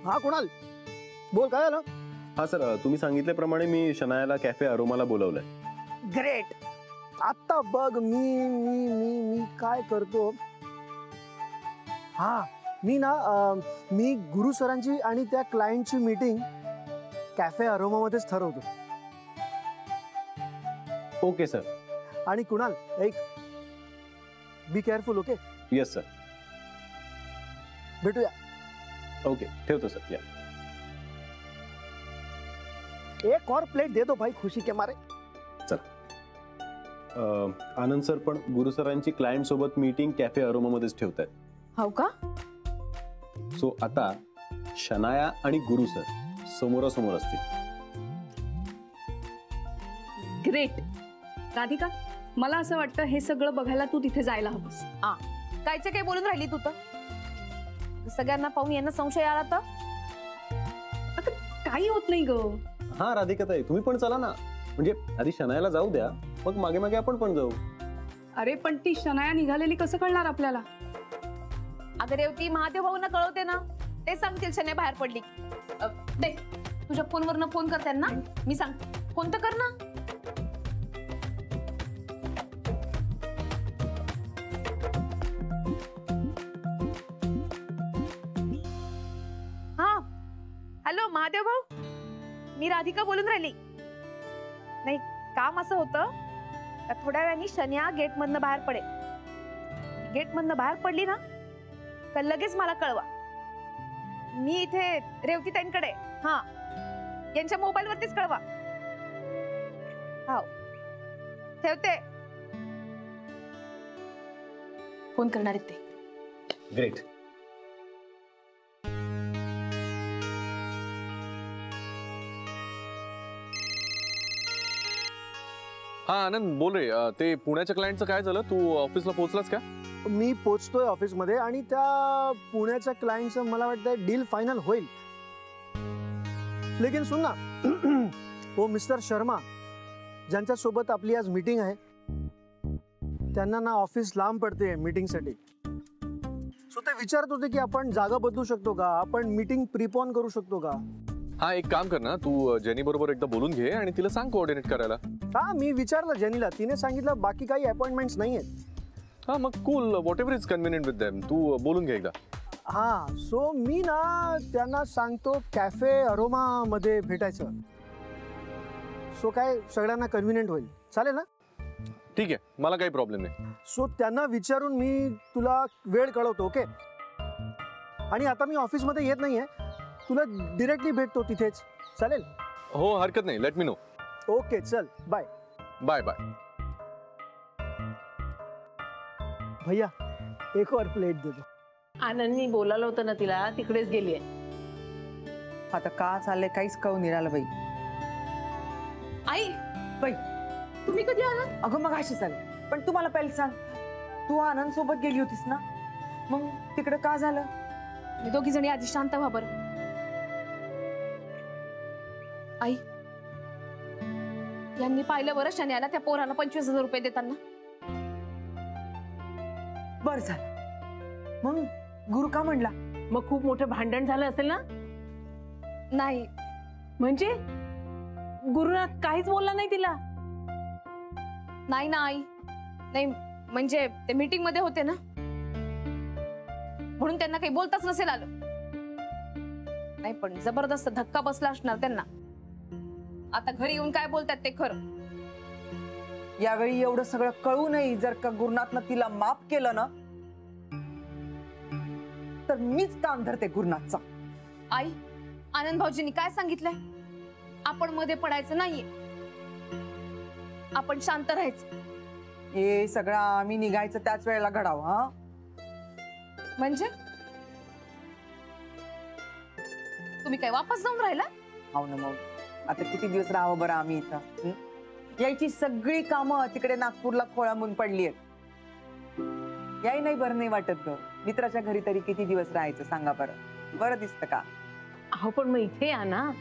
हा कुणाल बोल, काय झालं? हा सर, तुम्ही सांगितल्याप्रमाणे मी शनायाला कॅफे अरोमाला बोलवलंय. ग्रेट. आता बघ मी मी मी मी काय करतो. हा मी गुरु सरांची आणि त्या क्लायंटची मीटिंग कॅफे अरोमामध्येच ठरवतो. Okay sir. आणि कुणाल एक be careful. Okay. Yes sir. भेटूया. ओके, ठेवतो सर. या. एक और प्लेट दे दो भाई, खुशी के मारे. चल. आनंद सर पण गुरु सरांची क्लायंट सोबत मीटिंग कॅफे अरोमामध्येच ठेवतायत. हो का? सो आता शनाया आणि गुरु सर समोरासमोर असतील. ग्रेट. राधिका, मला असं वाटतं हे सगळं बघायला तू तिथे जायला हवंस. कायच्या काय बोलून राहिली तू तर? सगळ्यांना पाहून यांना संशय आला तर आता काही होत नाही ग. हा राधिका ताई, तुम्ही पण चला ना. म्हणजे आधी शनायाला जाऊ द्या, मग मागे मागे आपण पण जाऊ. अरे पण ती शनाया निघालेली कसं कळणार आपल्याला? अगं रेवती, महादेव भाऊंना कळवते ना, ते सांगतील शनाया बाहेर पडली. दे तुझ्या फोनवरनं फोन कर त्यांना, मी सांगते. फोन तर कर ना. हा हॅलो महादेव भाऊ, मी राधिका बोलून राहिली. नाही, काम असं होतं, थोड्या वेळाने शन्या गेट मधनं बाहेर पडेल. गेट मधनं बाहेर पडली ना का लगेच मला कळवा. मी इथे रेवती ताईंकडे. हा, यांच्या मोबाईल वरतीच कळवा. हो, ठेवते. फोन करणार आहेत ते. ग्रेट. हा आनंद बोल रे. ते पुण्याच्या क्लायंटचं काय झालं? तू ऑफिसला पोहोचलास का? मी पोचतोय ऑफिसमध्ये आणि त्या पुण्याच्या क्लायंटचं मला वाटतं डील फायनल होईल. लेकिन सुन ना, वो मिस्टर शर्मा ज्यांच्या सोबत आपली आज मीटिंग आहे, त्यांना ना ऑफिस लांब पडते मीटिंगसाठी. सो ते विचारत होते की आपण जागा बदलू शकतो का, आपण मीटिंग प्रीपोन करू शकतो का. हा, एक काम कर ना, तू जेनी बरोबर एकदा बोलून घे आणि तिला सांग कोऑर्डिनेट करायला. हा, मी विचारलं जेनीला, तिने सांगितलं बाकी काही अपॉइंटमेंट्स नाही आहेत. हा, मग cool, whatever is convenient with them. तू बोलून घे एकदा. हा, सो मी ना त्यांना सांगतो कॅफे अरोमा मध्ये भेटायचं. सो काय सगळ्यांना कन्व्हिनियंट होईल. चालेल ना? ठीक आहे, मला काही प्रॉब्लेम नाही. सो त्यांना विचारून मी तुला वेळ कळवतो. ओके. आणि आता मी ऑफिसमध्ये येत नाहीये, तुला डिरेक्टली भेटतो तिथेच. चालेल? हो, हरकत नाही. Let me know. ओके, चल बाय. Bye bye. भैया एक और प्लेट दे दो. आनंदनी बोलावलं होतं ना तिला, तिकडेच गेलीये. आता का चाललंय काहीच कळून नाही राहिलं बाई. आई, बाई तुम्ही कधी आलात? अगं मग अशी चालेल, पण तू मला पहिले सांग, तू आनंद सोबत गेली होतीस ना, मग तिकडं का झालं? मी दोघी जणी आधी शांत व्हा बरं. आई, यांनी पाहिलं बरं शन्याला त्या पोराला 25,000 रुपये देताना. बर झालं. मग गुरु का म्हणला? मग खूप मोठं भांडण झालं असेल ना? नाही म्हणजे गुरुनाथ काहीच बोलला नाही तिला? नाही ना आई, नाही म्हणजे ते मीटिंग मध्ये होते ना, म्हणून त्यांना काही बोलताच नसेल आलं. नाही पण जबरदस्त धक्का बसला असणार त्यांना. आता घरी येऊन काय बोलतात ते खरं. यावेळी एवढं सगळं कळूनही जर का गुरुनाथनं तिला माफ केलं ना, तर मीच कान धरते गुरुनाथचा. आई, आनंद भाऊजींनी काय सांगितलंय? आपण मध्ये पडायचं नाहीये, आपण शांत राहायचं. हे सगळं आम्ही निघायचं त्याच वेळेला घडावं. हा म्हणजे तुम्ही काय वापस जाऊन राहिला? हो ना, मग आता किती दिवस राहावं बरं आम्ही इथं? यायची सगळी कामं तिकडे नागपूरला खोळंबून पडली आहेत. याही नाही बरं नाही वाटत ग. मित्राच्या घरी तरी किती दिवस राहायचं सांगा बरं? बरं दिसतं का? अहो पण मग इथे या ना.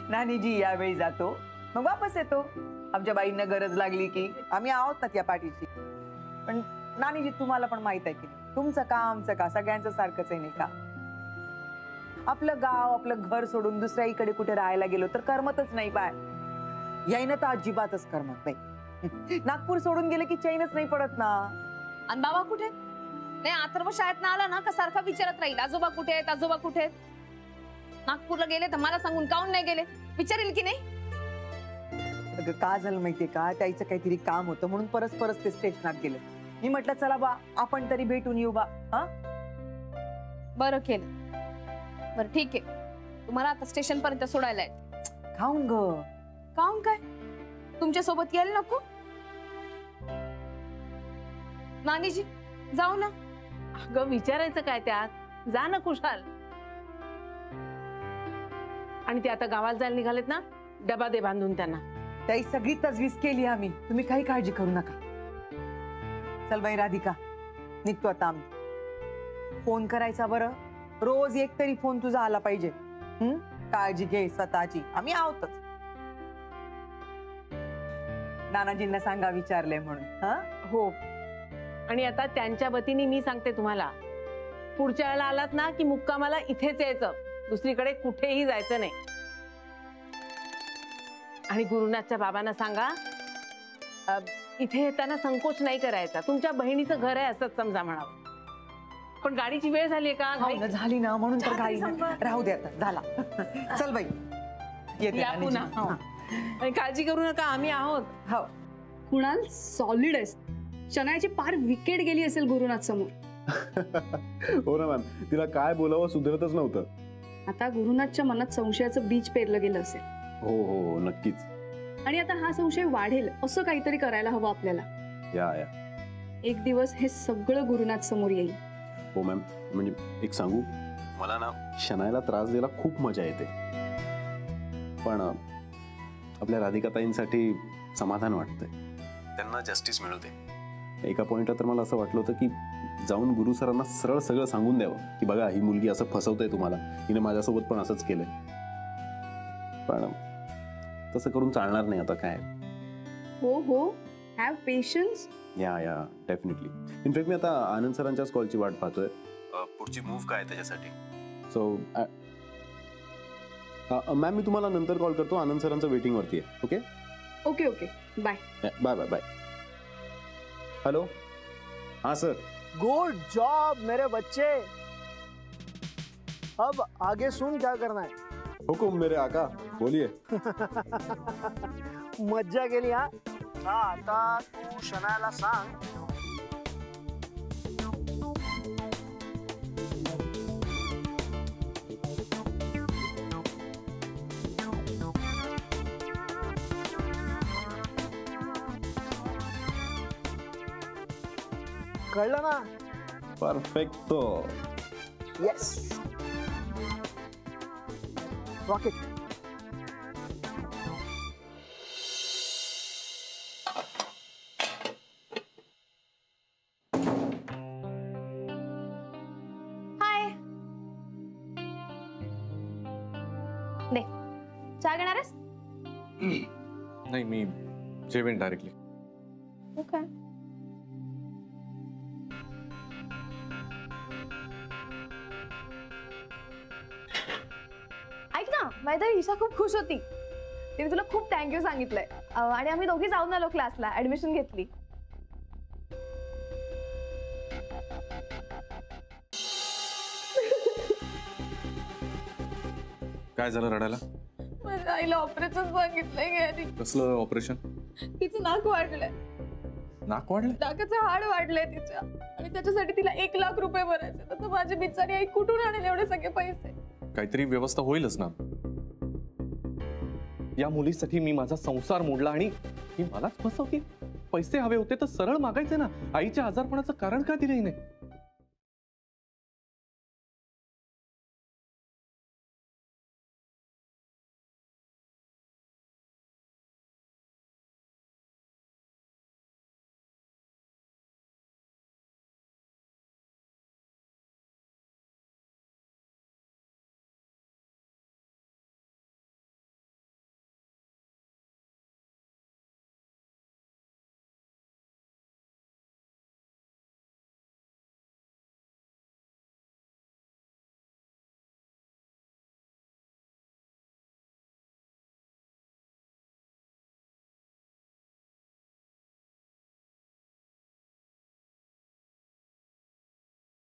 नानीजी यावेळी जातो, मग वापस येतो. आमच्या बाईंना गरज लागली की आम्ही आहोत ना त्या पाठीची. पण नानीजी तुम्हाला पण माहित आहे की नाही, तुमचं का आमचं का सगळ्यांचं सारखंच आहे नाही का? आपलं गाव आपलं घर सोडून दुसऱ्या इकडे कुठे राहायला गेलो तर करमतच नाही बाय. यायनं तर अजिबातच करमत नाही. नागपूर सोडून गेले की चैनच नाही पडत ना. आणि बाबा कुठे? नाही अथर्व शाळेत आला ना का सारखा विचारत राहील आजोबा कुठे आहेत, आजोबा कुठे आहेत. नागपूरला गेले तर मला सांगून काऊन नाही गेले विचारेल की नाही? अगं का झालं माहितीये का, त्याचं काहीतरी काम होतं म्हणून परत परत ते स्टेशनात गेले. मी म्हटलं चला बा आपण तरी भेटून येऊ बा. हा बरं केलं. बरं ठीक आहे, तुम्हाला आता स्टेशन पर्यंत सोडायला आहे. खाऊन ग. काऊन काय? तुमच्या सोबत यायला नको? नानीजी जाऊ ना. अगं विचारायचं काय त्यात, जा ना कुशाल. आणि ते आता गावाला जायला निघालेत ना, डबा दे बांधून त्यांना. त्याही सगळी तजवीज केली आम्ही, तुम्ही काही काळजी करू नका. चल बाई राधिका, निघतो आता आम्ही. फोन करायचा बरं, रोज एक तरी फोन तुझा आला पाहिजे. काळजी घे स्वतःची, आम्ही आहोतच. नानाजींना सांगा विचारले म्हणून. हा हो, आणि आता त्यांच्या वतीने मी सांगते तुम्हाला, पुढच्या वेळेला आलात ना की मुक्कामाला इथेच यायचं, दुसरीकडे कुठेही जायचं नाही. आणि गुरुनाथच्या बाबांना सांगा इथे येताना संकोच नाही करायचा, तुमच्या बहिणीचं घर आहे असंच समजा म्हणावं. पण गाडीची वेळ झाली का? हो, झाली ना म्हणून तर काही राहू दे आता, झाला. चल बाई येते या नानीजी. पुन्हा. हो. हा. आणि काळजी करू नका, आम्ही आहोत. हो कुणाल सॉलिड आहेस. शनायाची पार विकेट गेली असेल गुरुनाथ समोर. हो ना मॅम, तिला काय बोलावं सुधरतच नव्हतं. आता गुरुनाथच्या मनात संशयाचं बीज पेरलं गेलं असेल, हो हो हो, नक्कीच. आणि आता हा संशय वाढेल असं काहीतरी करायला हवं आपल्याला. या या. एक दिवस हे सगळं गुरुनाथ समोर येईल. हो मॅम, म्हणजे एक सांगू, मला ना शनायला त्रास द्यायला खूप मजा येते, पण आपल्या राधिकाताईंसाठी समाधान वाटतंय. त्यांना जस्टिस मिळू दे. एका पॉइंटला तर मला असं वाटलं होतं की जाऊन गुरु सरांना सरळ सगळं सांगून द्यावं की बघा ही मुलगी असं फसवतंय तुम्हाला, हिने माझ्यासोबत पण असंच केलंय. पण तसं करून चालणार नाही आता. काय हो हो, हॅव पेशन्स. या या डेफिनेटली. इनफॅक्ट मी आता आनंद सरांच्याच कॉलची वाट पाहतोय. पुढची मूव्ह काय त्याच्यासाठी. सो मॅम मी तुम्हाला नंतर कॉल करतो. आनंद सरांचं वेटिंग वरती आहे. Okay okay okay, bye. Bye bye bye. Hello. हाँ सर. गुड जॉब मेरे बच्चे. अब आगे सुन क्या करना है. हुकुम मेरे आका, बोलिए. मज्जा केली हा. आता तू शनायाला सांग कळलं ना. परफेक्टो. Yes rocket. हाय. दे चहा घेणार आहेस? नाही, मी जेवेन डायरेक्टली. ओके. ऐक ना, मैदा ईशा खूप खुश होती. तिने तुला खूप थँक्यू सांगितलंय. आणि आम्ही दोघी जाऊन आलो क्लासला, ऍडमिशन घेतली. काय झालं रडायला? माझ्या आईला ऑपरेशन सांगितलंय घ्यायची. कसलं ऑपरेशन? तिचं नाक वाढलंय, नाक वाढलं? नाकाचं हाड वाढलंय तिच्या, आणि त्याच्यासाठी तिला 1 लाख रुपये भरायचे. तर माझी बिचारी आई कुठून आणेल एवढे सगळे पैसे? काहीतरी व्यवस्था होईलच ना. या मुलीसाठी मी माझा संसार मोडला आणि ही मलाच फसवते. पैसे हवे होते तर सरळ मागायचे ना. आईच्या आजारपणाचं कारण का दिलं हिने?